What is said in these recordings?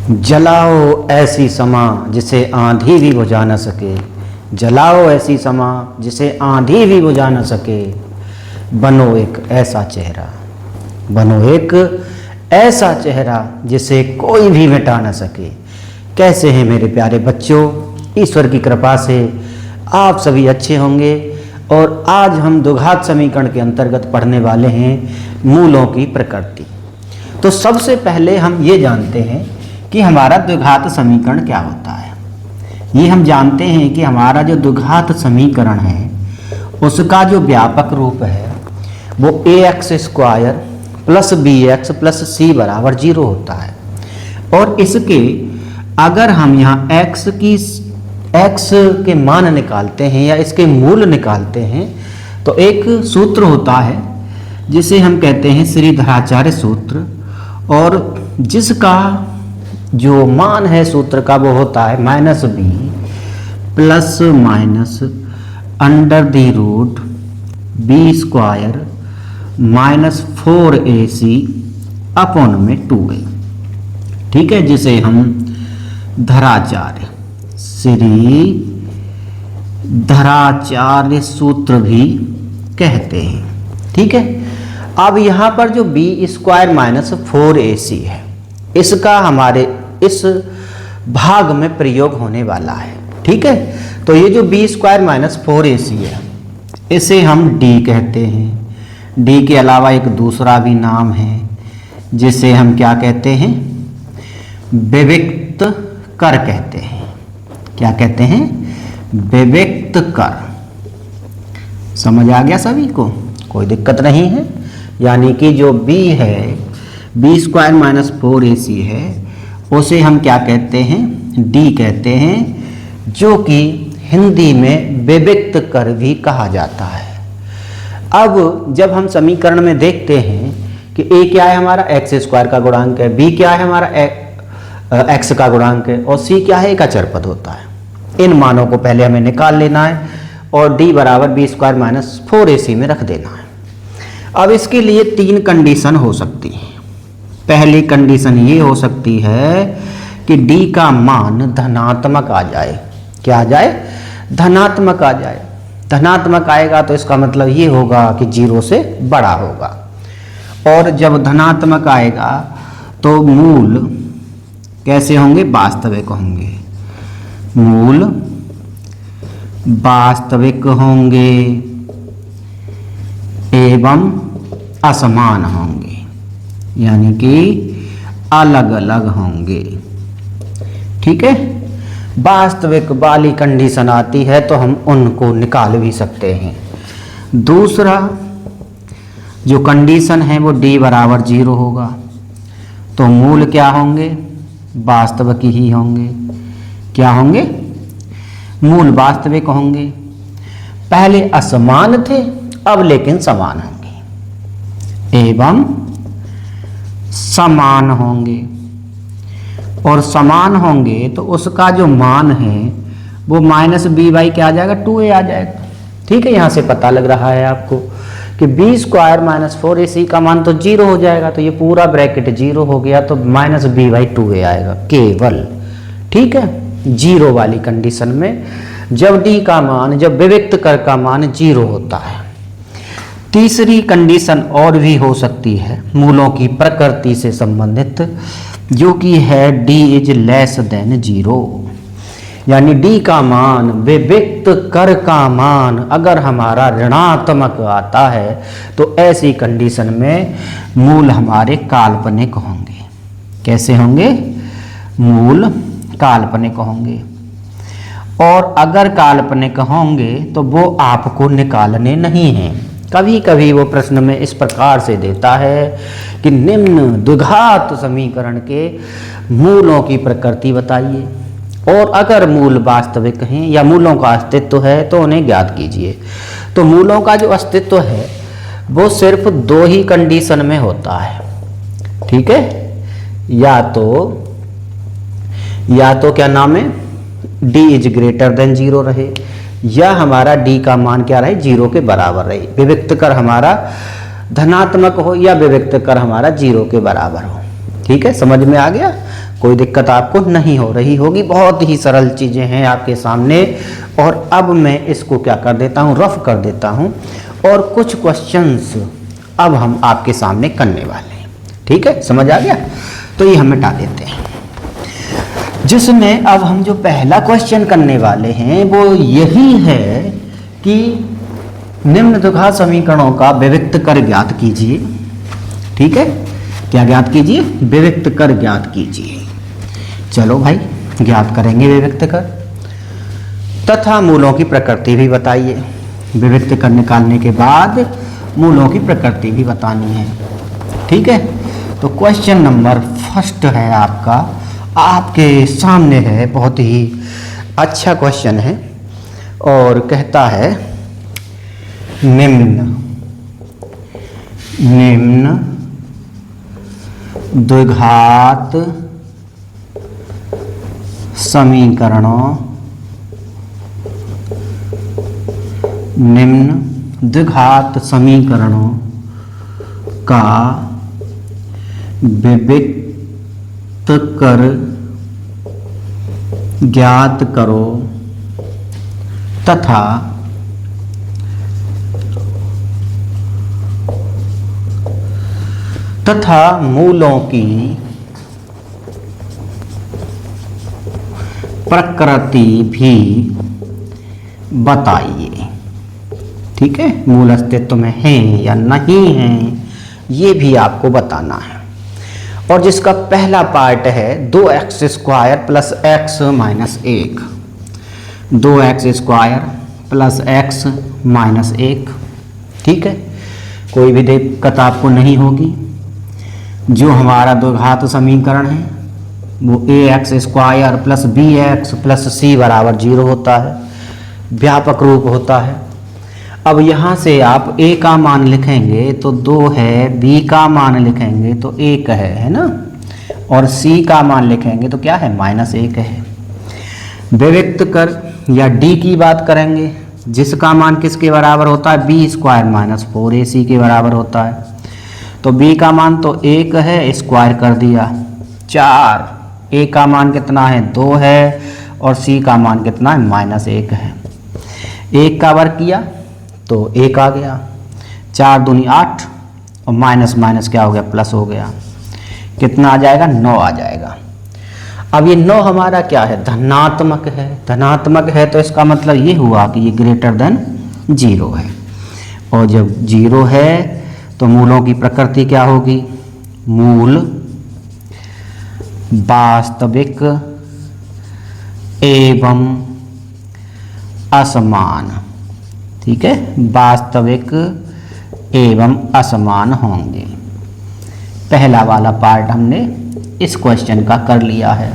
जलाओ ऐसी समा जिसे आंधी भी बुझा न सके, जलाओ ऐसी समा जिसे आंधी भी बुझा न सके, बनो एक ऐसा चेहरा, बनो एक ऐसा चेहरा जिसे कोई भी मिटा न सके। कैसे हैं मेरे प्यारे बच्चों, ईश्वर की कृपा से आप सभी अच्छे होंगे। और आज हम द्विघात समीकरण के अंतर्गत पढ़ने वाले हैं मूलों की प्रकृति। तो सबसे पहले हम ये जानते हैं कि हमारा द्विघात समीकरण क्या होता है। ये हम जानते हैं कि हमारा जो द्विघात समीकरण है उसका जो व्यापक रूप है वो ax² plus bx plus c बराबर 0 होता है। और इसके अगर हम यहाँ x के मान निकालते हैं या इसके मूल निकालते हैं तो एक सूत्र होता है जिसे हम कहते हैं श्रीधराचार्य सूत्र, और जिसका जो मान है सूत्र का वो होता है -b plus minus under the root b² minus 4ac upon में 2a। ठीक है, जिसे हम धराचार्य श्री धराचार्य सूत्र भी कहते हैं। ठीक है, अब यहाँ पर जो b² माइनस 4ac है इसका हमारे इस भाग में प्रयोग होने वाला है। ठीक है, तो ये जो b² माइनस 4ac है इसे हम d कहते हैं। d के अलावा एक दूसरा भी नाम है जिसे हम क्या कहते हैं, विविक्त कर कहते हैं। क्या कहते हैं, विविक्त कर। समझ आ गया सभी को, कोई दिक्कत नहीं है। यानी कि जो b है b² माइनस 4ac है उसे हम क्या कहते हैं, d कहते हैं, जो कि हिंदी में विविक्त कर भी कहा जाता है। अब जब हम समीकरण में देखते हैं कि a क्या है हमारा x² का गुणांक है, b क्या है हमारा x का गुणांक है और c क्या है एक अचर पद होता है। इन मानों को पहले हमें निकाल लेना है और d बराबर b² माइनस 4ac में रख देना है। अब इसके लिए 3 कंडीशन हो सकती हैं। पहली कंडीशन ये हो सकती है कि d का मान धनात्मक आ जाए। क्या आ जाए, धनात्मक आ जाए। धनात्मक आएगा तो इसका मतलब ये होगा कि 0 से बड़ा होगा। और जब धनात्मक आएगा तो मूल कैसे होंगे, वास्तविक होंगे। मूल वास्तविक होंगे एवं असमान होंगे, यानी कि अलग अलग होंगे। ठीक है, वास्तविक वाली कंडीशन आती है तो हम उनको निकाल भी सकते हैं। दूसरा जो कंडीशन है वो d बराबर 0 होगा, तो मूल क्या होंगे, वास्तविक ही होंगे। क्या होंगे, मूल वास्तविक होंगे। पहले असमान थे अब लेकिन समान होंगे एवं समान होंगे। और समान होंगे तो उसका जो मान है वो -b/ क्या आ जाएगा, 2a आ जाएगा। ठीक है, यहाँ से पता लग रहा है आपको कि b² माइनस 4ac का मान तो 0 हो जाएगा, तो ये पूरा ब्रैकेट 0 हो गया, तो -b/2a आएगा केवल। ठीक है, 0 वाली कंडीशन में जब d का मान, जब विविक्त कर का मान 0 होता है। तीसरी कंडीशन और भी हो सकती है मूलों की प्रकृति से संबंधित, जो कि है d इज लेस देन 0। यानी d का मान, विविक्त कर का मान अगर हमारा ऋणात्मक आता है तो ऐसी कंडीशन में मूल हमारे काल्पनिक होंगे। कैसे होंगे, मूल काल्पनिक होंगे। और अगर काल्पनिक होंगे तो वो आपको निकालने नहीं हैं। कभी कभी वो प्रश्न में इस प्रकार से देता है कि निम्न द्विघात समीकरण के मूलों की प्रकृति बताइए, और अगर मूल वास्तविक हैं या मूलों का अस्तित्व है तो उन्हें ज्ञात कीजिए। तो मूलों का जो अस्तित्व है वो सिर्फ 2 ही कंडीशन में होता है। ठीक है, या तो क्या नाम है, d इज ग्रेटर देन 0 रहे, या हमारा d का मान क्या रहे, 0 के बराबर रहे। विविक्त कर हमारा धनात्मक हो या विविक्त कर हमारा 0 के बराबर हो। ठीक है, समझ में आ गया। कोई दिक्कत आपको नहीं हो रही होगी। बहुत ही सरल चीज़ें हैं आपके सामने। और अब मैं इसको क्या कर देता हूँ, रफ कर देता हूँ और कुछ क्वेश्चंस अब हम आपके सामने करने वाले हैं। ठीक है, समझ आ गया? तो ये हम मिटा देते हैं, जिसमें अब हम जो पहला क्वेश्चन करने वाले हैं वो यही है कि निम्न द्विघात समीकरणों का विविक्त कर ज्ञात कीजिए। ठीक है, क्या ज्ञात कीजिए? विविक्त कर ज्ञात कीजिए। चलो भाई, ज्ञात करेंगे विविक्त कर, तथा मूलों की प्रकृति भी बताइए। विविक्त कर निकालने के बाद मूलों की प्रकृति भी बतानी है। ठीक है, तो क्वेश्चन नंबर फर्स्ट है आपका, आपके सामने है। बहुत ही अच्छा क्वेश्चन है और कहता है निम्न द्विघात समीकरणों का विविक्त कर ज्ञात करो तथा मूलों की प्रकृति भी बताइए। ठीक है, मूल अस्तित्व में हैं या नहीं हैं ये भी आपको बताना है। और जिसका पहला पार्ट है 2x² plus x minus 1, 2x² plus x minus 1। ठीक है, कोई भी दिक्कत आपको नहीं होगी। जो हमारा द्विघात समीकरण है वो ax² plus bx plus c बराबर 0 होता है, व्यापक रूप होता है। अब यहाँ से आप a का मान लिखेंगे तो 2 है, b का मान लिखेंगे तो 1 है ना, और c का मान लिखेंगे तो क्या है, -1 है। विविक्त कर या d की बात करेंगे, जिसका मान किसके बराबर होता है, b² माइनस 4ac के बराबर होता है। तो b का मान तो 1 है, स्क्वायर कर दिया 4, a का मान कितना है, 2 है, और c का मान कितना है, -1 है। 1 का वर्ग किया तो 1 आ गया, 4 दूनी 8, और माइनस माइनस क्या हो गया, प्लस हो गया। कितना आ जाएगा, 9 आ जाएगा। अब ये 9 हमारा क्या है, धनात्मक है। धनात्मक है तो इसका मतलब ये हुआ कि ये ग्रेटर देन 0 है। और जब 0 है तो मूलों की प्रकृति क्या होगी, मूल वास्तविक एवं असमान। ठीक है, वास्तविक एवं असमान होंगे। पहला वाला पार्ट हमने इस क्वेश्चन का कर लिया है।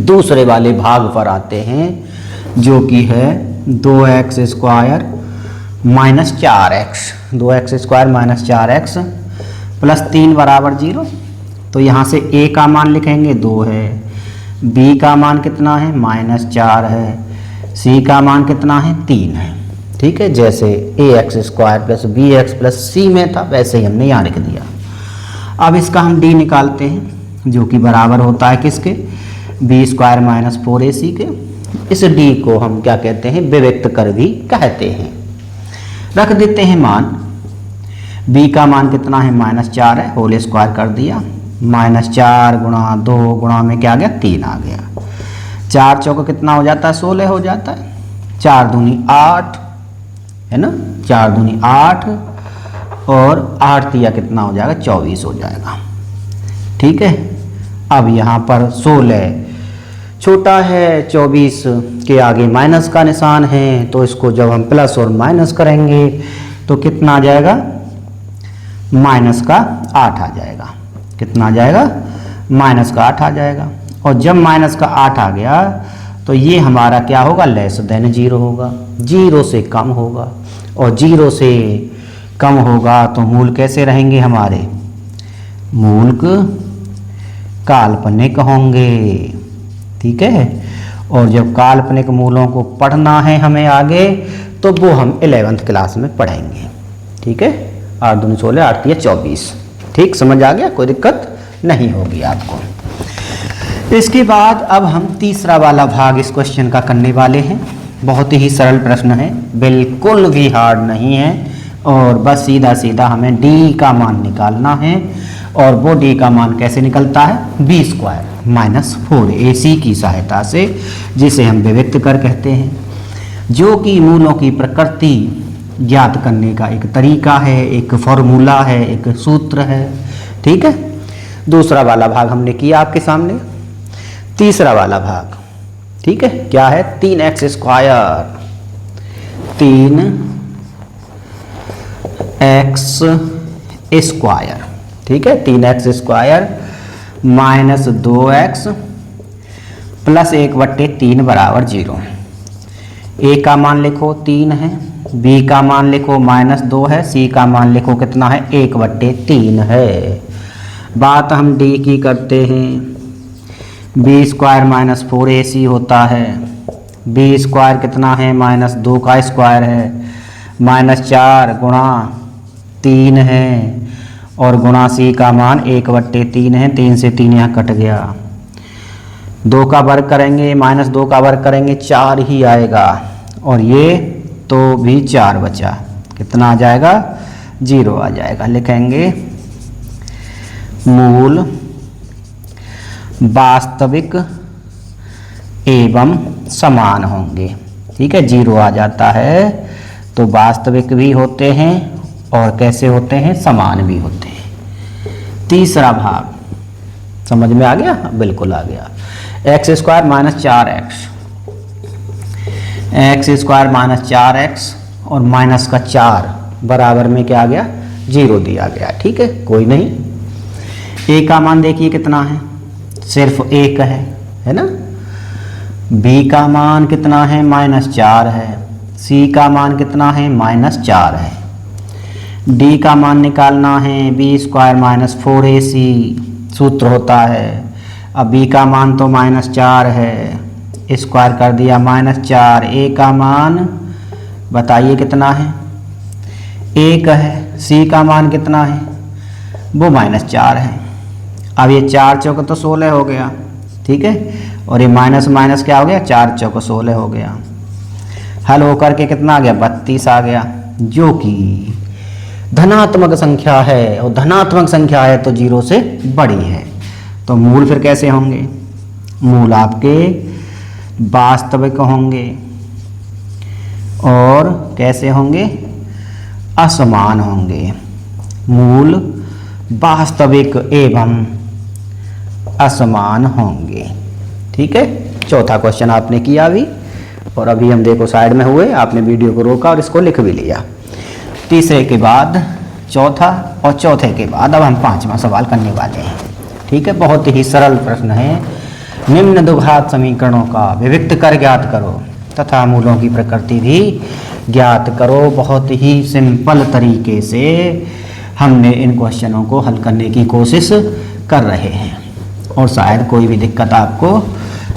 दूसरे वाले भाग पर आते हैं, जो कि है 2x² minus 4x, 2x² minus 4x plus 3 बराबर 0। तो यहाँ से a का मान लिखेंगे 2 है, b का मान कितना है, -4 है, c का मान कितना है, 3 है। ठीक है, जैसे ax² plus bx plus c में था वैसे ही हमने यहाँ लिख दिया। अब इसका हम d निकालते हैं, जो कि बराबर होता है किसके, b² माइनस 4ac के। इस d को हम क्या कहते हैं, विविक्त कर भी कहते हैं। रख देते हैं मान, b का मान कितना है, -4 है, होल स्क्वायर कर दिया, -4 गुणा 2 गुणा में क्या आ गया, 3 आ गया। 4 चौका कितना हो जाता है, 16 हो जाता है। 4 दूनी 8 है ना, 4 दूनी 8 और 8 तिया कितना हो जाएगा, 24 हो जाएगा। ठीक है, अब यहाँ पर 16 छोटा है, 24 के आगे माइनस का निशान है, तो इसको जब हम प्लस और माइनस करेंगे तो कितना आ जाएगा, -8 आ जाएगा। कितना आ जाएगा, -8 आ जाएगा। और जब -8 आ गया तो ये हमारा क्या होगा, लेस देन 0 होगा, 0 से कम होगा। और 0 से कम होगा तो मूल कैसे रहेंगे हमारे, मूल काल्पनिक होंगे। ठीक है, और जब काल्पनिक मूलों को पढ़ना है हमें आगे, तो वो हम 11th क्लास में पढ़ेंगे। ठीक है, 8 दूनी 16, 8 तिया 24। ठीक, समझ आ गया, कोई दिक्कत नहीं होगी आपको। इसके बाद अब हम तीसरा वाला भाग इस क्वेश्चन का करने वाले हैं। बहुत ही सरल प्रश्न है, बिल्कुल भी हार्ड नहीं है, और बस सीधा सीधा हमें डी का मान निकालना है। और वो डी का मान कैसे निकलता है? बी स्क्वायर माइनस 4ac की सहायता से, जिसे हम विविक्त कर कहते हैं, जो कि मूलों की प्रकृति ज्ञात करने का एक तरीका है, एक फॉर्मूला है, एक सूत्र है। ठीक है, दूसरा वाला भाग हमने किया आपके सामने। तीसरा वाला भाग, ठीक है, क्या है? 3x स्क्वायर, 3x स्क्वायर, ठीक है, 3x square minus 2x plus 1/3 बराबर 0। ए का मान लिखो 3 है, बी का मान लिखो -2 है, सी का मान लिखो कितना है? 1/3 है। बात हम डी की करते हैं। बी स्क्वायर माइनस 4ac होता है। बी स्क्वायर कितना है? -2 का स्क्वायर है, -4 गुणा 3 है, और गुणा सी का मान 1/3 है। 3 से 3 यहाँ कट गया। 2 का वर्ग करेंगे, -2 का वर्ग करेंगे 4 ही आएगा, और ये तो भी 4 बचा, कितना आ जाएगा? 0 आ जाएगा। लिखेंगे मूल वास्तविक एवं समान होंगे। ठीक है, 0 आ जाता है तो वास्तविक भी होते हैं और कैसे होते हैं? समान भी होते हैं। तीसरा भाग समझ में आ गया? बिल्कुल आ गया। X square minus 4x, x square minus 4x और माइनस का 4 बराबर में क्या आ गया? 0 दिया गया। ठीक है, कोई नहीं। ए का मान देखिए कितना है? सिर्फ 1 है ना। बी का मान कितना है? -4 है। सी का मान कितना है? -4 है। डी का मान निकालना है, बी स्क्वायर माइनस 4ac सूत्र होता है। अब बी का मान तो -4 है, स्क्वायर कर दिया -4। ए का मान बताइए कितना है? 1 है। सी का मान कितना है? वो -4 है। अब ये 4 चौक तो 16 हो गया। ठीक है, और ये माइनस माइनस क्या हो गया? 4 चौक 16 हो गया। हल होकर के कितना आ गया? 32 आ गया, जो कि धनात्मक संख्या है, और धनात्मक संख्या है तो 0 से बड़ी है। तो मूल फिर कैसे होंगे? मूल आपके वास्तविक होंगे, और कैसे होंगे? असमान होंगे। मूल वास्तविक एवं असमान होंगे। ठीक है, चौथा क्वेश्चन आपने किया अभी, और अभी हम देखो साइड में हुए, आपने वीडियो को रोका और इसको लिख भी लिया। तीसरे के बाद चौथा, और चौथे के बाद अब हम 5वां सवाल करने वाले हैं। ठीक है, बहुत ही सरल प्रश्न है। निम्न द्विघात समीकरणों का विविक्त कर ज्ञात करो तथा मूलों की प्रकृति भी ज्ञात करो। बहुत ही सिंपल तरीके से हमने इन क्वेश्चनों को हल करने की कोशिश कर रहे हैं, और शायद कोई भी दिक्कत आपको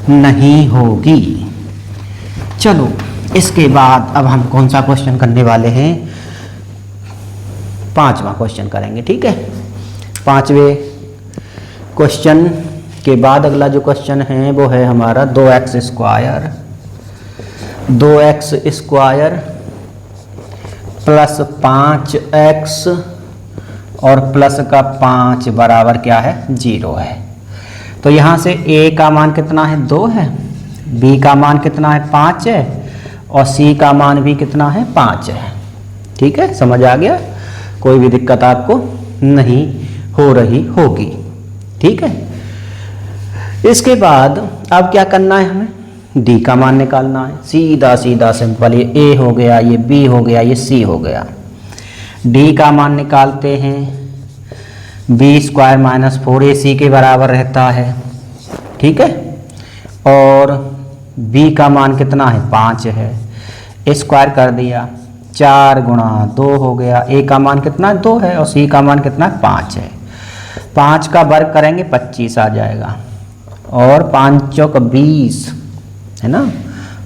नहीं होगी। चलो, इसके बाद अब हम कौन सा क्वेश्चन करने वाले हैं? 5वां क्वेश्चन करेंगे। ठीक है, 5वें क्वेश्चन के बाद अगला जो क्वेश्चन है वो है हमारा 2x square, 2x square plus 5x और प्लस का 5 बराबर क्या है? 0 है। तो यहाँ से a का मान कितना है? 2 है, b का मान कितना है? 5 है, और c का मान भी कितना है? 5 है। ठीक है, समझ आ गया? कोई भी दिक्कत आपको नहीं हो रही होगी। ठीक है, इसके बाद अब क्या करना है? हमें d का मान निकालना है। सीधा सीधा सिंपल, ये a हो गया, ये b हो गया, ये c हो गया। d का मान निकालते हैं, b स्क्वायर माइनस 4ac के बराबर रहता है। ठीक है, और b का मान कितना है? 5 है, स्क्वायर कर दिया, 4 गुणा 2 हो गया। a का मान कितना है? 2 है, और c का मान कितना है? 5 है। 5 का वर्ग करेंगे 25 आ जाएगा, और 5 चौक 20 है ना।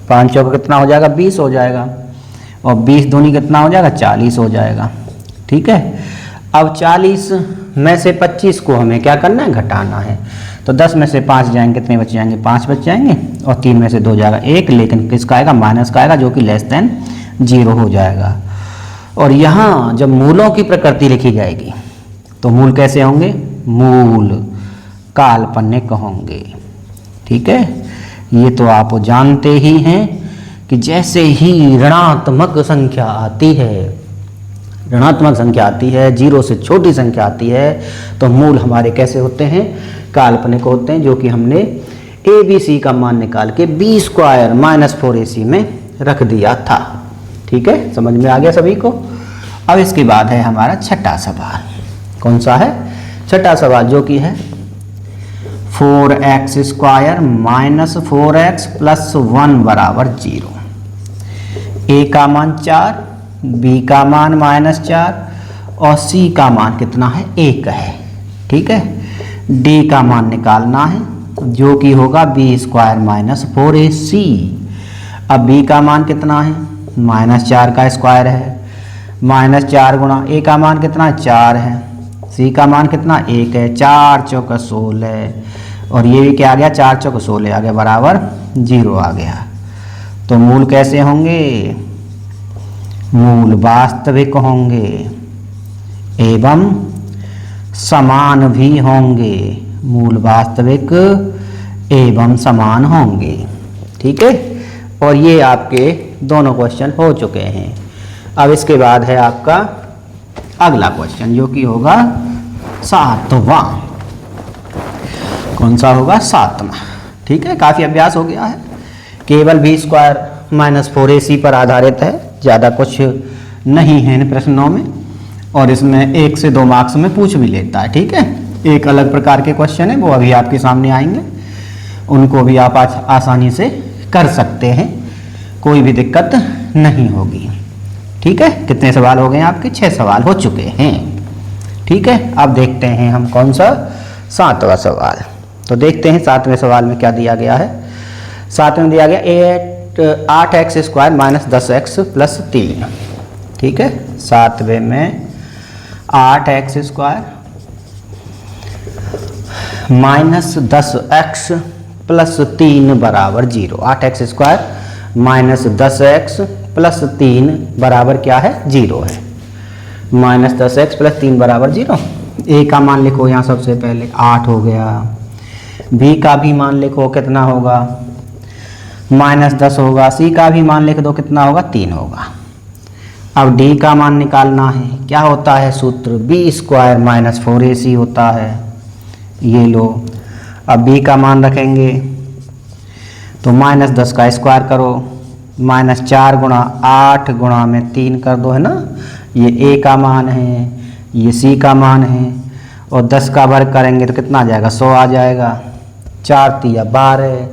5 चौक कितना हो जाएगा? 20 हो जाएगा, और 20 दूनी कितना हो जाएगा? 40 हो जाएगा। ठीक है, अब 40 में से 25 को हमें क्या करना है? घटाना है। तो 10 में से 5 जाएंगे, कितने बच जाएंगे? 5 बच जाएंगे, और 3 में से 2 जाएगा 1, लेकिन किसका आएगा? माइनस का आएगा, जो कि लेस देन 0 हो जाएगा। और यहाँ जब मूलों की प्रकृति लिखी जाएगी तो मूल कैसे होंगे? मूल काल्पनिक होंगे। ठीक है, ये तो आप जानते ही हैं कि जैसे ही ऋणात्मक संख्या आती है, ऋणात्मक संख्या आती है, 0 से छोटी संख्या आती है, तो मूल हमारे कैसे होते हैं? काल्पनिक होते हैं, जो कि हमने ABC का मान निकाल के B² - 4AC में रख दिया था। ठीक है, समझ में आ गया सभी को? अब इसके बाद है हमारा छठा सवाल। कौन सा है? छठा सवाल, जो कि है 4x² - 4x + 1 = 0। A का मान 4, B का मान -4 और C का मान कितना है? 1 है। ठीक है, D का मान निकालना है, जो कि होगा B² - 4AC। अब B का मान कितना है? -4 का स्क्वायर है, -4 गुणा A का मान कितना? 4 है, C का मान कितना? 1 है, 4 चौका 16, और ये भी क्या आ गया? 4 चौका 16 आ गया, बराबर 0 आ गया। तो मूल कैसे होंगे? मूल वास्तविक होंगे एवं समान भी होंगे। मूल वास्तविक एवं समान होंगे। ठीक है, और ये आपके दोनों क्वेश्चन हो चुके हैं। अब इसके बाद है आपका अगला क्वेश्चन, जो कि होगा 7वां। कौन सा होगा? 7वां। ठीक है, काफ़ी अभ्यास हो गया है, केवल B² - 4AC पर आधारित है, ज़्यादा कुछ नहीं है इन प्रश्नों में, और इसमें 1 से 2 मार्क्स में पूछ भी लेता है। ठीक है, एक अलग प्रकार के क्वेश्चन है, वो अभी आपके सामने आएंगे, उनको भी आप आसानी से कर सकते हैं, कोई भी दिक्कत नहीं होगी। ठीक है, कितने सवाल हो गए आपके? 6 सवाल हो चुके हैं। ठीक है, अब देखते हैं हम कौन सा 7वां सवाल। तो देखते हैं 7वें सवाल में क्या दिया गया है। 7वें में दिया गया 8x² - 10x + 3। ठीक है, 7वें में 8x² - 10x + 3 = 0। 8x² - 10x + 3 बराबर क्या है? 0 है। -10x + 3 = 0। A का मान लिखो यहाँ सबसे पहले, 8 हो गया। B का भी मान लिखो, कितना होगा? -10 होगा। C का भी मान लिख दो, कितना होगा? 3 होगा। अब D का मान निकालना है। क्या होता है सूत्र? B² - 4AC होता है। ये लो, अब B का मान रखेंगे तो -10 का स्क्वायर करो, -4 गुणा 8 गुणा में 3 कर दो, है ना? ये A का मान है, ये C का मान है, और 10 का वर्ग करेंगे तो कितना आ जाएगा? 100 आ जाएगा। 4 तिया 12,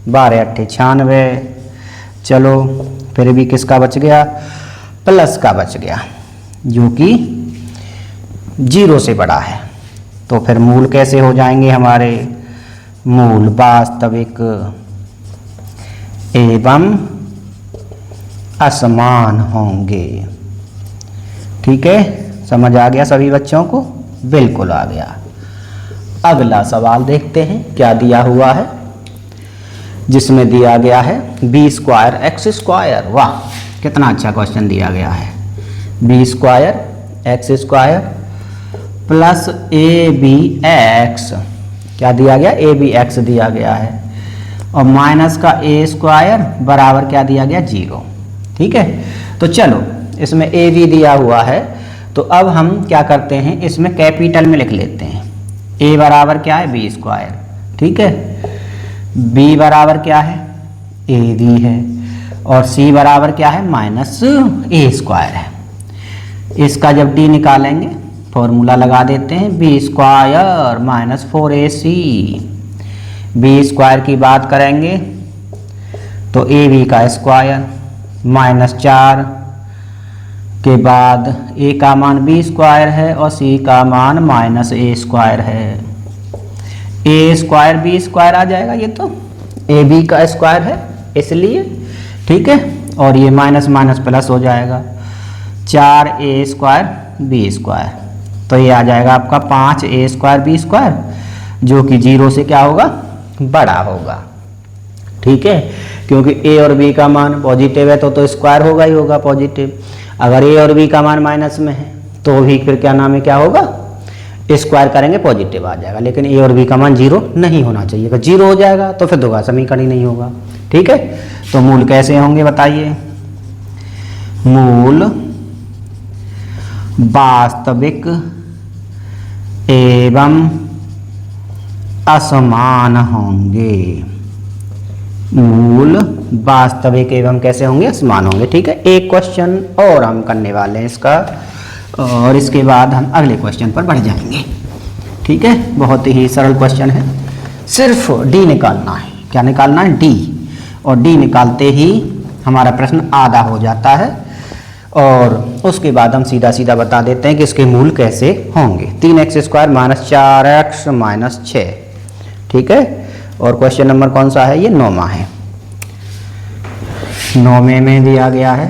12 8 96। चलो, फिर भी किसका बच गया? प्लस का बच गया, जो कि 0 से बड़ा है। तो फिर मूल कैसे हो जाएंगे हमारे? मूल वास्तविक एवं असमान होंगे। ठीक है, समझ आ गया सभी बच्चों को? बिल्कुल आ गया। अगला सवाल देखते हैं क्या दिया हुआ है, जिसमें दिया गया है B² x²। वाह, कितना अच्छा क्वेश्चन दिया गया है। B² x² + ABX। क्या दिया गया? ABX दिया गया है, और माइनस का A² बराबर क्या दिया गया? 0। ठीक है, तो चलो इसमें AB दिया हुआ है, तो अब हम क्या करते हैं, इसमें कैपिटल में लिख लेते हैं। A बराबर क्या है? B²। ठीक है, B बराबर क्या है? AB है, और C बराबर क्या है? -A² है। इसका जब D निकालेंगे, फॉर्मूला लगा देते हैं, B² - 4AC। B² की बात करेंगे तो AB का स्क्वायर, -4 के बाद A का मान B² है, और C का मान -A² है। A² B² आ जाएगा, ये तो AB का स्क्वायर है इसलिए। ठीक है, और ये माइनस माइनस प्लस हो जाएगा, 4A² B²। तो ये आ जाएगा आपका 5A² B²। जो कि 0 से क्या होगा, बड़ा होगा। ठीक है, क्योंकि a और b का मान पॉजिटिव है तो स्क्वायर होगा ही होगा पॉजिटिव। अगर a और b का मान माइनस में है तो भी फिर क्या नाम है, क्या होगा, स्क्वायर करेंगे पॉजिटिव आ जाएगा। लेकिन a और b का मान 0 नहीं होना चाहिए। अगर 0 हो जाएगा तो फिर द्विघात समीकरण ही नहीं होगा। ठीक है, तो मूल कैसे होंगे बताइए। मूल वास्तविक एवं असमान होंगे। मूल वास्तविक एवं कैसे होंगे, असमान होंगे। ठीक है, एक क्वेश्चन और हम करने वाले हैं इसका, और इसके बाद हम अगले क्वेश्चन पर बढ़ जाएंगे। ठीक है, बहुत ही सरल क्वेश्चन है, सिर्फ डी निकालना है। क्या निकालना है, डी, और डी निकालते ही हमारा प्रश्न आधा हो जाता है, और उसके बाद हम सीधा सीधा बता देते हैं कि इसके मूल कैसे होंगे। 3x² - 4x - 6। ठीक है, और क्वेश्चन नंबर कौन सा है, ये 9वां है। 9वें में दिया गया है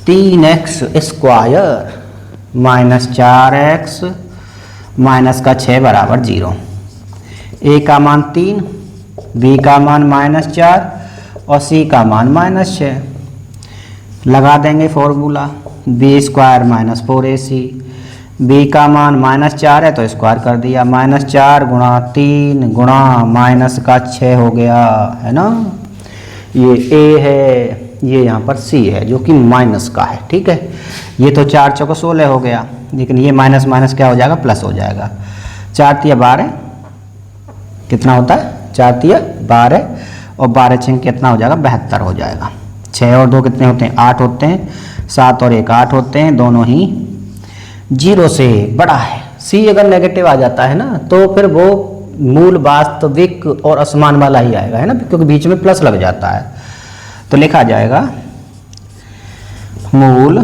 3x² - 4x - 6 = 0। a का मान 3, b का मान -4 और c का मान -6। लगा देंगे फॉर्मूला, b² - 4ac। b का मान -4 है तो स्क्वायर कर दिया, -4 × 3 × -6 हो गया, है ना। ये a है, ये यहाँ पर c है जो कि माइनस का है। ठीक है, ये तो 4 × 4 = 16 हो गया, लेकिन ये माइनस माइनस क्या हो जाएगा, प्लस हो जाएगा। 4 × 3 = 12, कितना होता है, 4 × 3 = 12, और 12 × 6 कितना हो जाएगा, 72 हो जाएगा। 6 और 2 कितने होते हैं, 8 होते हैं। 7 और 1 8 होते हैं, दोनों ही 0 से बड़ा है। c अगर नेगेटिव आ जाता है ना तो फिर वो मूल वास्तविक और असमान वाला ही आएगा, है ना, क्योंकि बीच में प्लस लग जाता है। तो लिखा जाएगा मूल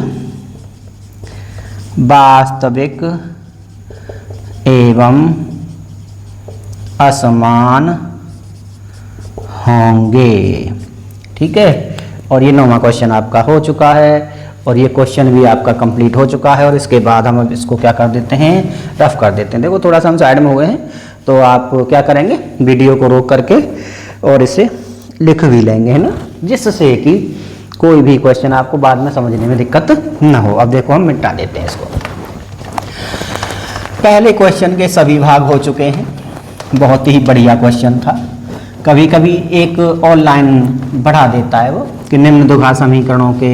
वास्तविक एवं असमान होंगे। ठीक है, और ये 9वां क्वेश्चन आपका हो चुका है, और ये क्वेश्चन भी आपका कंप्लीट हो चुका है। और इसके बाद हम अब इसको क्या कर देते हैं, रफ कर देते हैं। देखो थोड़ा सा हम साइड में हो गए हैं, तो आप क्या करेंगे, वीडियो को रोक करके और इसे लिख भी लेंगे, है ना, जिससे कि कोई भी क्वेश्चन आपको बाद में समझने में दिक्कत ना हो। अब देखो हम मिटा देते हैं इसको। पहले क्वेश्चन के सभी भाग हो चुके हैं, बहुत ही बढ़िया क्वेश्चन था। कभी कभी एक ऑनलाइन बढ़ा देता है वो कि निम्न द्विघात समीकरणों के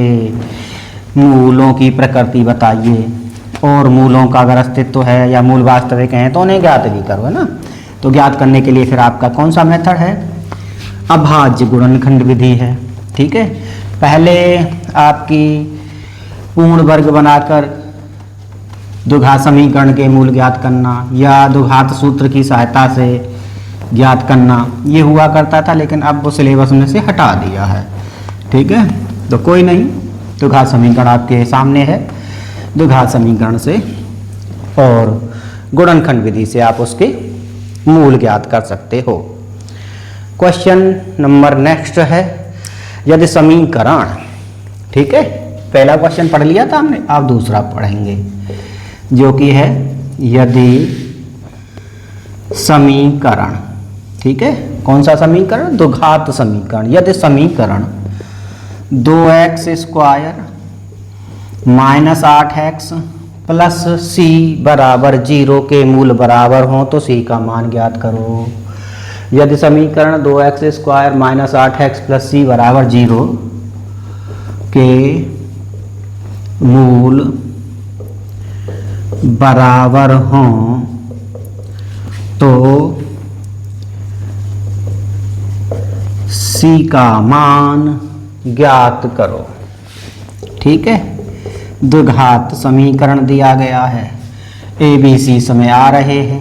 मूलों की प्रकृति बताइए, और मूलों का अगर अस्तित्व है या मूल वास्तविक हैं तो उन्हें ज्ञात भी करो, है ना। तो ज्ञात करने के लिए फिर आपका कौन सा मेथड है, अभाज्य गुणनखंड विधि है। ठीक है, पहले आपकी पूर्ण वर्ग बनाकर द्विघात समीकरण के मूल ज्ञात करना, या द्विघात सूत्र की सहायता से ज्ञात करना, ये हुआ करता था, लेकिन अब वो सिलेबस में से हटा दिया है। ठीक है, तो कोई नहीं, द्विघात समीकरण आपके सामने है। द्विघात समीकरण से और गुणनखंड विधि से आप उसके मूल ज्ञात कर सकते हो। क्वेश्चन नंबर नेक्स्ट है, यदि समीकरण, ठीक है, पहला क्वेश्चन पढ़ लिया था हमने, आप दूसरा पढ़ेंगे, जो कि है यदि समीकरण। ठीक है, कौन सा समीकरण, द्विघात समीकरण। यदि समीकरण 2x² - 8x + c = 0 के मूल बराबर हों तो c का मान ज्ञात करो। यदि समीकरण 2x² - 8x + c = 0 के मूल बराबर हों तो c का मान ज्ञात करो। ठीक है, द्विघात समीकरण दिया गया है, ए बी सी समय आ रहे हैं,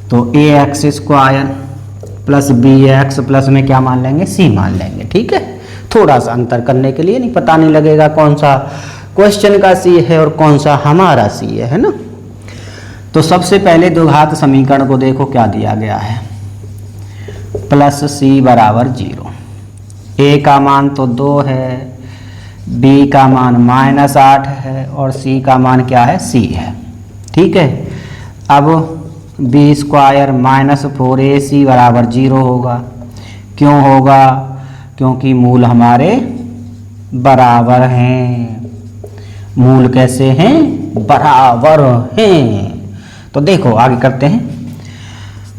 तो ax² + bx प्लस में क्या मान लेंगे, c मान लेंगे। ठीक है, थोड़ा सा अंतर करने के लिए, नहीं पता नहीं लगेगा कौन सा क्वेश्चन का c है और कौन सा हमारा c है ना। तो सबसे पहले द्विघात समीकरण को देखो क्या दिया गया है, +c = 0। a का मान तो 2 है, b का मान -8 है, और c का मान क्या है, c है। ठीक है, अब बी स्क्वायर माइनस 4ac बराबर 0 होगा। क्यों होगा? क्योंकि मूल हमारे बराबर हैं। मूल कैसे हैं? बराबर हैं। तो देखो आगे करते हैं।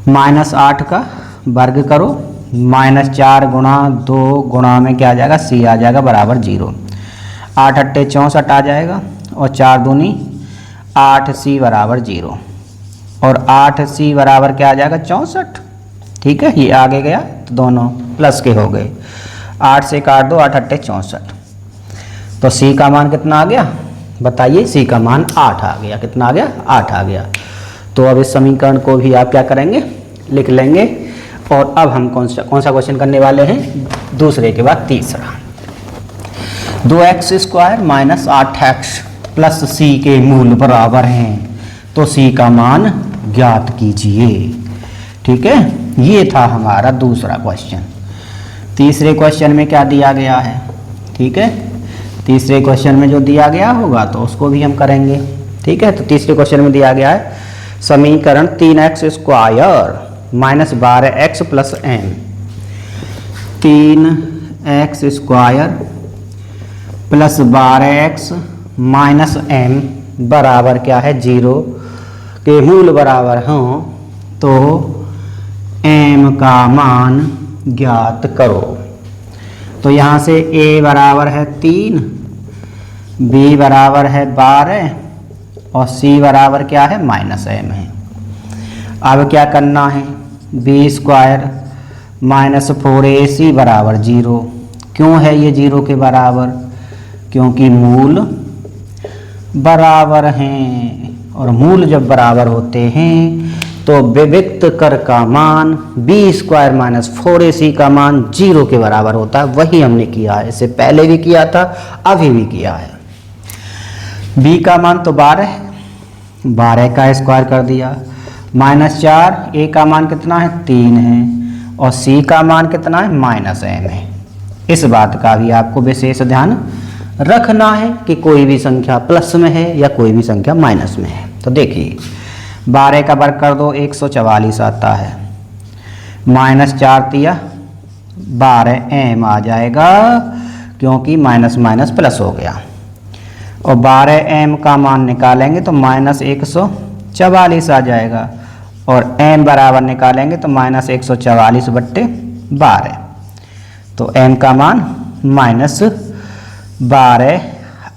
-8 का वर्ग करो, -4 गुणा 2 गुणा में क्या आ जाएगा? c आ जाएगा बराबर 0। 8 अट्ठे 64 आ जाएगा और 4 दूनी 8c बराबर 0 और 8c बराबर क्या आ जाएगा? 64। ठीक है, ये आगे गया तो दोनों प्लस के हो गए। 8 से काट दो, 8 अट्ठे 64। तो c का मान कितना आ गया? बताइए, c का मान 8 आ गया। कितना आ गया? 8 आ गया। तो अब इस समीकरण को भी आप क्या करेंगे? लिख लेंगे। और अब हम कौन सा क्वेश्चन करने वाले हैं? दूसरे के बाद तीसरा। 2x square minus 8x plus c के मूल बराबर हैं, तो c का मान ज्ञात कीजिए। ठीक है, ये था हमारा दूसरा क्वेश्चन। तीसरे क्वेश्चन में क्या दिया गया है? ठीक है, तीसरे क्वेश्चन में जो दिया गया होगा तो उसको भी हम करेंगे। ठीक है, तो तीसरे क्वेश्चन में दिया गया है समीकरण 3x square minus 12x plus m। 3x square plus 12x minus m बराबर क्या है? 0 के मूल बराबर हों तो m का मान ज्ञात करो। तो यहाँ से a बराबर है 3, b बराबर है 12 और c बराबर क्या है? माइनस m है। अब क्या करना है? b स्क्वायर माइनस 4ac बराबर 0। क्यों है ये 0 के बराबर? क्योंकि मूल बराबर हैं और मूल जब बराबर होते हैं तो विविक्त कर का मान b स्क्वायर माइनस 4ac का मान 0 के बराबर होता है। वही हमने किया है, इससे पहले भी किया था, अभी भी किया है। b का मान तो 12 है, 12 का स्क्वायर कर दिया, -4, a का मान कितना है? 3 है और c का मान कितना है? -m है। इस बात का भी आपको विशेष ध्यान रखना है कि कोई भी संख्या प्लस में है या कोई भी संख्या माइनस में है। तो देखिए 12 का वर्ग कर दो, 144 आता है, -4 दिया 12m आ जाएगा क्योंकि माइनस माइनस प्लस हो गया। और 12m का मान निकालेंगे तो -144 आ जाएगा और m बराबर निकालेंगे तो -144/12। तो m का मान -12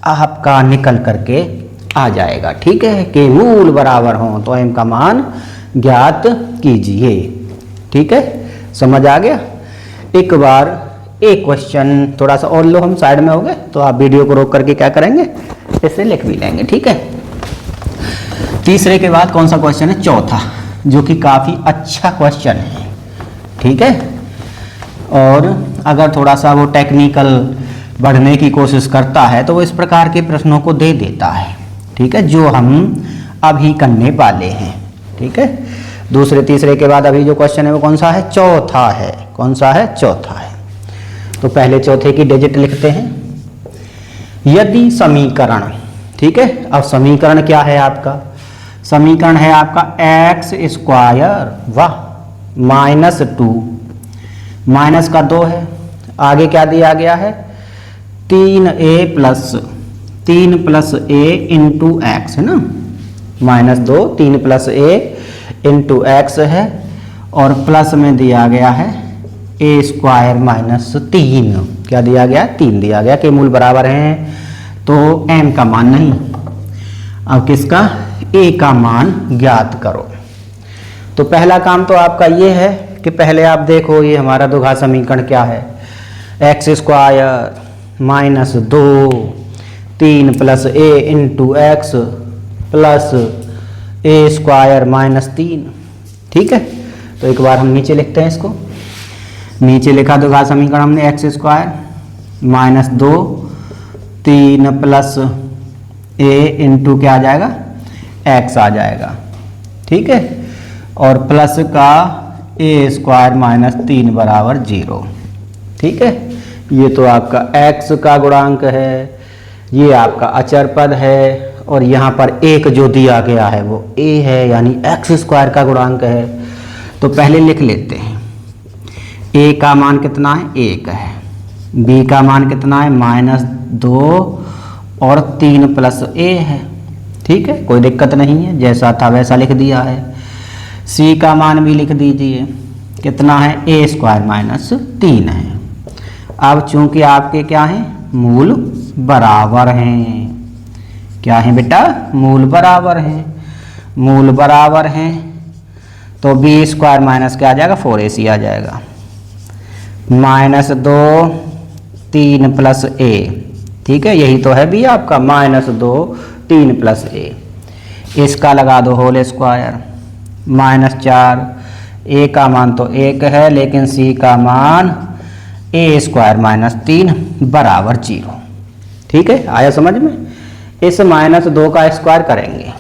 आपका निकल करके आ जाएगा। ठीक है, कि मूल बराबर हों तो m का मान ज्ञात कीजिए। ठीक है, समझ आ गया? एक बार एक क्वेश्चन थोड़ा सा और लो, हम साइड में हो गए तो आप वीडियो को रोक करके क्या करेंगे? इसे लिख भी लेंगे। ठीक है, तीसरे के बाद कौन सा क्वेश्चन है? चौथा, जो कि काफ़ी अच्छा क्वेश्चन है। ठीक है, और अगर थोड़ा सा वो टेक्निकल बढ़ने की कोशिश करता है तो वो इस प्रकार के प्रश्नों को दे देता है। ठीक है, जो हम अभी करने वाले हैं। ठीक है, दूसरे तीसरे के बाद अभी जो क्वेश्चन है वो कौन सा है? चौथा है। कौन सा है? चौथा है। तो पहले चौथे की डिजिट लिखते हैं। यदि समीकरण, ठीक है, अब समीकरण क्या है आपका? समीकरण है आपका x स्क्वायर वाह -2, माइनस का 2 है, आगे क्या दिया गया है? 3a plus a into x है ना, -2 3 प्लस a इंटू एक्स है और प्लस में दिया गया है a स्क्वायर -3। क्या दिया गया? 3 दिया गया कि मूल बराबर हैं तो m का मान नहीं। अब किसका? a का मान ज्ञात करो। तो पहला काम तो आपका ये है कि पहले आप देखो ये हमारा द्विघात समीकरण क्या है? x square -2 3 plus a into x plus a square -3। ठीक है, तो एक बार हम नीचे लिखते हैं इसको। नीचे लिखा द्विघात समीकरण हमने x square -2 3 plus a into क्या आ जाएगा? x आ जाएगा। ठीक है, और प्लस का a स्क्वायर -3 बराबर 0। ठीक है, ये तो आपका x का गुणांक है, ये आपका अचर पद है और यहाँ पर एक जो दिया गया है वो a है, यानी एक्स स्क्वायर का गुणांक है। तो पहले लिख लेते हैं, a का मान कितना है, 1 है, b का मान कितना है, -2 और 3 प्लस a है। ठीक है, कोई दिक्कत नहीं है, जैसा था वैसा लिख दिया है। c का मान भी लिख दीजिए, कितना है, a² - 3 है। अब चूंकि आपके क्या है, मूल बराबर हैं, क्या है बेटा, मूल बराबर हैं, मूल बराबर हैं, तो b² माइनस क्या आ जाएगा, 4ac आ जाएगा, -2 3 प्लस a। ठीक है, यही तो है भी आपका, -2 3 प्लस a। इसका लगा दो होल स्क्वायर, -4, a का मान तो 1 है, लेकिन c का मान a² - 3 बराबर 0। ठीक है, आया समझ में। इस -2 का स्क्वायर करेंगे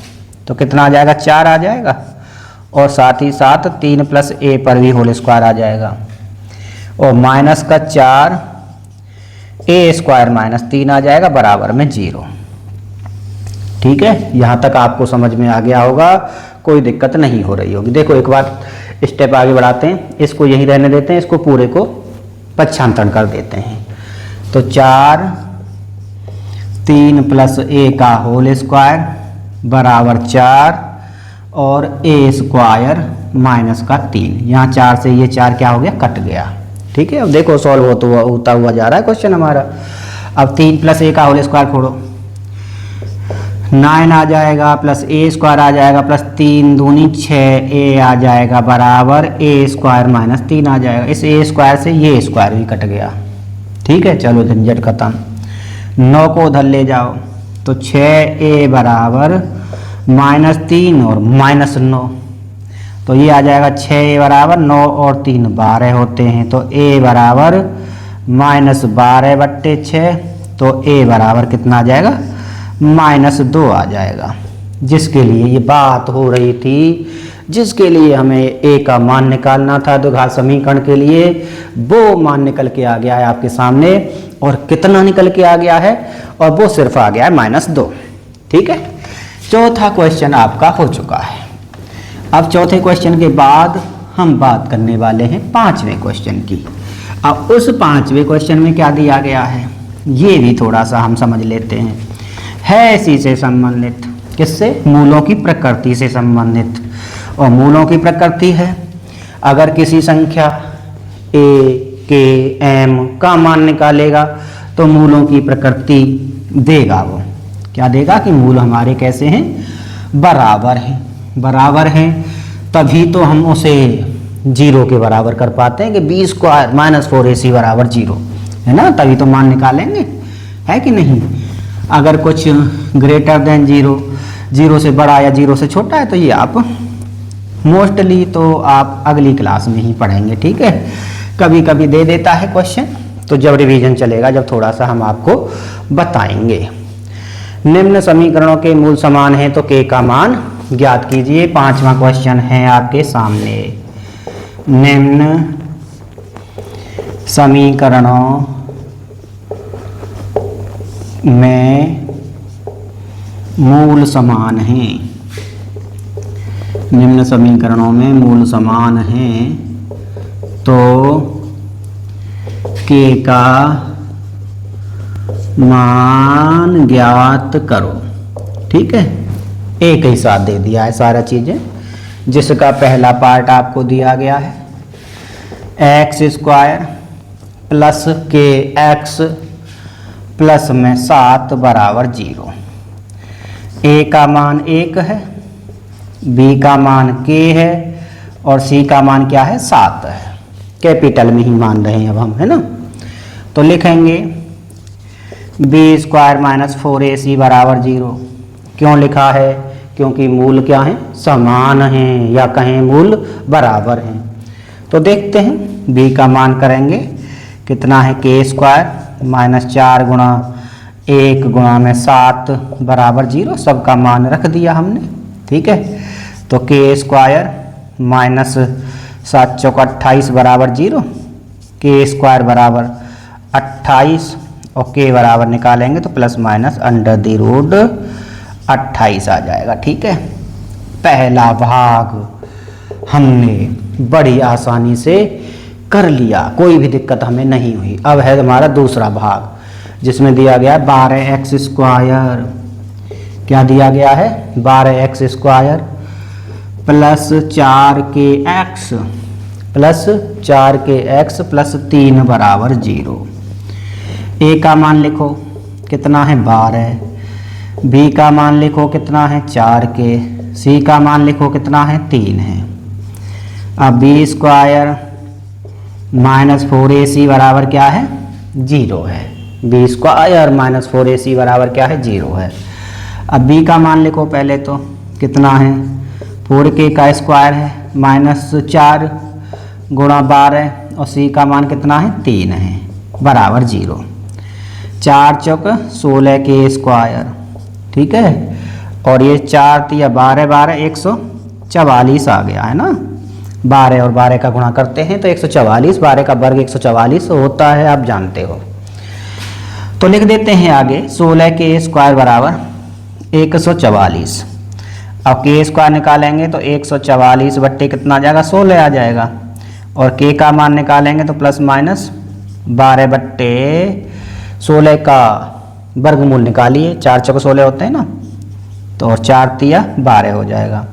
तो कितना आ जाएगा, 4 आ जाएगा, और साथ ही साथ 3 प्लस a पर भी होल स्क्वायर आ जाएगा, और -4 a² - 3 आ जाएगा बराबर में 0। ठीक है, यहाँ तक आपको समझ में आ गया होगा, कोई दिक्कत नहीं हो रही होगी। देखो एक बार स्टेप आगे बढ़ाते हैं, इसको यहीं रहने देते हैं, इसको पूरे को पक्षांतरण कर देते हैं। तो 4 3 प्लस a का होल स्क्वायर बराबर 4 और a² - 3। यहाँ 4 से ये 4 क्या हो गया, कट गया। ठीक है, अब देखो सॉल्व होता हुआ जा रहा है क्वेश्चन हमारा। अब 3 प्लस a का होल स्क्वायर खोलो, 9 आ जाएगा, प्लस a² आ जाएगा, प्लस 3 दूनी 6 a आ जाएगा बराबर a² - 3 आ जाएगा। इस a² से ये स्क्वायर भी कट गया। ठीक है, चलो झंझट खत्म। 9 को उधर ले जाओ तो 6a बराबर -3 और -9, तो ये आ जाएगा 6a बराबर 9 और 3 12 होते हैं, तो a बराबर -12/6, तो a बराबर कितना आ जाएगा, -2 आ जाएगा। जिसके लिए ये बात हो रही थी, जिसके लिए हमें a का मान निकालना था द्विघात समीकरण के लिए, वो मान निकल के आ गया है आपके सामने। और कितना निकल के आ गया है, और वो सिर्फ आ गया है -2। ठीक है, चौथा क्वेश्चन आपका हो चुका है। अब चौथे क्वेश्चन के बाद हम बात करने वाले हैं पांचवें क्वेश्चन की। अब उस पांचवें क्वेश्चन में क्या दिया गया है, ये भी थोड़ा सा हम समझ लेते हैं। है इसी से संबंधित, किससे, मूलों की प्रकृति से संबंधित। और मूलों की प्रकृति है, अगर किसी संख्या a के m का मान निकालेगा तो मूलों की प्रकृति देगा। वो क्या देगा कि मूल हमारे कैसे हैं, बराबर हैं। बराबर हैं तभी तो हम उसे 0 के बराबर कर पाते हैं कि b² - 4ac बराबर 0 है ना, तभी तो मान निकालेंगे, है कि नहीं। अगर कुछ ग्रेटर देन 0, 0 से बड़ा या 0 से छोटा है, तो ये आप मोस्टली तो आप अगली क्लास में ही पढ़ेंगे। ठीक है, कभी कभी दे देता है क्वेश्चन, तो जब रिवीजन चलेगा, जब थोड़ा सा हम आपको बताएंगे। निम्न समीकरणों के मूल समान हैं तो k का मान ज्ञात कीजिए। पांचवा क्वेश्चन है आपके सामने। निम्न समीकरणों में मूल समान हैं, निम्न समीकरणों में मूल समान हैं तो k का मान ज्ञात करो। ठीक है, एक ही साथ दे दिया है सारा चीजें, जिसका पहला पार्ट आपको दिया गया है x² प्लस kx प्लस में 7 बराबर 0। a का मान 1 है, b का मान k है, और c का मान क्या है, 7 है। कैपिटल में ही मान रहे हैं अब हम, है ना। तो लिखेंगे b² - 4ac बराबर 0। क्यों लिखा है, क्योंकि मूल क्या है, समान हैं, या कहें मूल बराबर हैं। तो देखते हैं, b का मान करेंगे कितना है, k² - 4 गुणा 1 गुणा में 7 बराबर 0। सबका मान रख दिया हमने। ठीक है, तो k² - 7 चौक 28 बराबर 0, k² बराबर 28 और k बराबर निकालेंगे तो ±√8 28 आ जाएगा। ठीक है, पहला भाग हमने बड़ी आसानी से कर लिया, कोई भी दिक्कत हमें नहीं हुई। अब है हमारा दूसरा भाग जिसमें दिया गया 12x² क्या दिया गया है 12x² प्लस 4kx प्लस 3 बराबर 0। ए का मान लिखो कितना है 12, बी का मान लिखो कितना है 4k, सी का मान लिखो कितना है 3 है। अब b² माइनस 4ac बराबर क्या है 0 है, b² माइनस 4ac बराबर क्या है 0 है। अब b का मान लिखो पहले तो कितना है 4k का स्क्वायर है माइनस 4 गुणा 12 और c का मान कितना है 3 है बराबर 0। 4 चौक 16k²। ठीक है, और ये 4 तिया 12 12 144 आ गया है ना। 12 और 12 का गुणा करते हैं तो 144, 12 का वर्ग 144 होता है, आप जानते हो। तो लिख देते हैं आगे 16k² बराबर 144। अब k² निकालेंगे तो 144 बट्टे कितना आ जाएगा 16 आ जाएगा, और k का मान निकालेंगे तो प्लस माइनस 12 बट्टे 16 का वर्गमूल निकालिए, 4 चौक 16 होते हैं ना, तो और 4 तिया 12 हो जाएगा।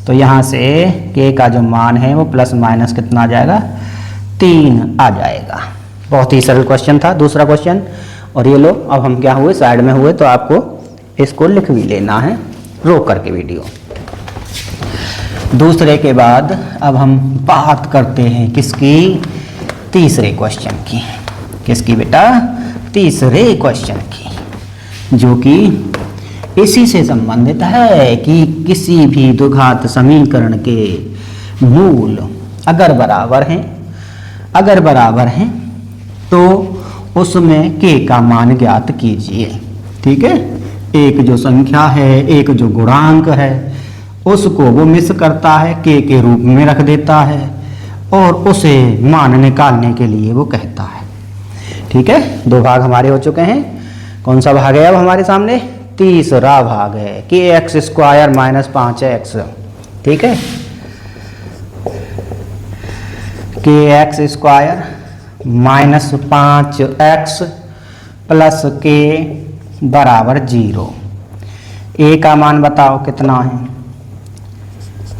तो यहाँ से k का जो मान है वो प्लस माइनस कितना आ जाएगा 3 आ जाएगा। बहुत ही सरल क्वेश्चन था दूसरा क्वेश्चन। और ये लो, अब हम क्या हुए साइड में हुए, तो आपको इसको लिख भी लेना है रोक करके वीडियो। दूसरे के बाद अब हम बात करते हैं किसकी, तीसरे क्वेश्चन की। किसकी बेटा, तीसरे क्वेश्चन की, जो कि इसी से संबंधित है कि किसी भी द्विघात समीकरण के मूल अगर बराबर हैं तो उसमें k का मान ज्ञात कीजिए। ठीक है, एक जो संख्या है, एक जो गुणांक है, उसको वो मिस करता है, k के रूप में रख देता है और उसे मान निकालने के लिए वो कहता है। ठीक है, 2 भाग हमारे हो चुके हैं। कौन सा भाग है अब हमारे सामने, तीसरा भाग है kx² माइनस 5x। ठीक है, kx² minus 5x plus k बराबर 0। a का मान बताओ कितना है,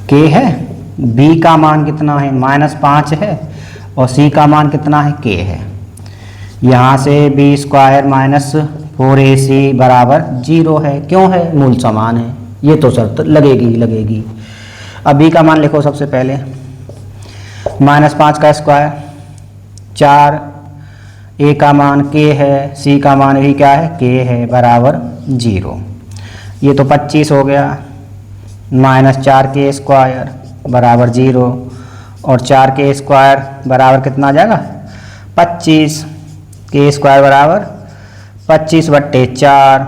k है, b का मान कितना है माइनस 5 है, और c का मान कितना है k है। यहाँ से b² माइनस 4ac बराबर 0 है, क्यों है, मूल समान है, ये तो शर्त लगेगी। अब b का मान लिखो सबसे पहले, माइनस 5 का स्क्वायर 4, a का मान k है, c का मान भी क्या है k है बराबर 0। ये तो 25 हो गया, माइनस 4k² बराबर 0, और 4k² बराबर कितना आ जाएगा 25, k² बराबर 25 बट्टे 4,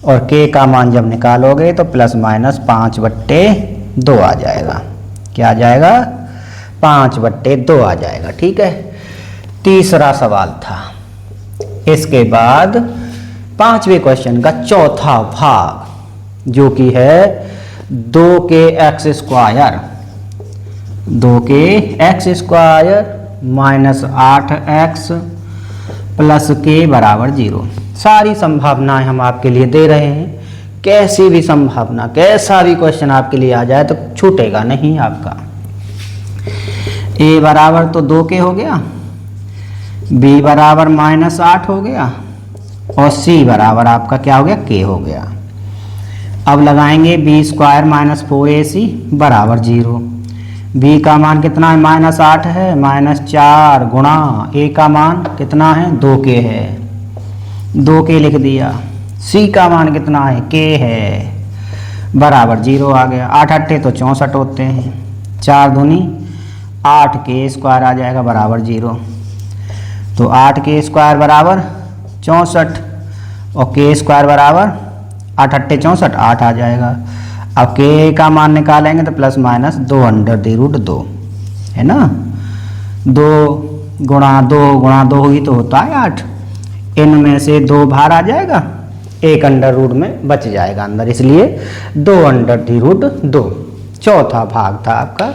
और k का मान जब निकालोगे तो प्लस माइनस 5 बट्टे 2 आ जाएगा। क्या आ जाएगा 5 बट्टे 2 आ जाएगा। ठीक है, तीसरा सवाल था। इसके बाद 5वें क्वेश्चन का चौथा भाग जो कि है 2kx² minus 8x plus k बराबर 0। सारी संभावनाएं हम आपके लिए दे रहे हैं, कैसी भी संभावना, कैसा भी क्वेश्चन आपके लिए आ जाए तो छूटेगा नहीं आपका। a बराबर तो 2k हो गया, b बराबर माइनस 8 हो गया, और c बराबर आपका क्या हो गया k हो गया। अब लगाएंगे b² माइनस 4ac बराबर 0। b का मान कितना है माइनस 8 है, माइनस 4 गुणा a का मान कितना है 2k है, 2k लिख दिया। c का मान कितना है k है बराबर 0 आ गया। 8 अट्ठे तो 64 होते हैं, 4 दूनी 8k² आ जाएगा बराबर 0। तो 8k² बराबर 64 और k² बराबर 8 अट्ठे 64, 8 आ जाएगा। अब k का मान निकालेंगे तो प्लस माइनस 2√2 है ना। 2 गुणा 2 होगी तो होता है 8, इनमें से 2 बाहर आ जाएगा एक अंडर रूट में बच जाएगा अंदर, इसलिए 2 अंडर दी रूट 2। चौथा भाग था आपका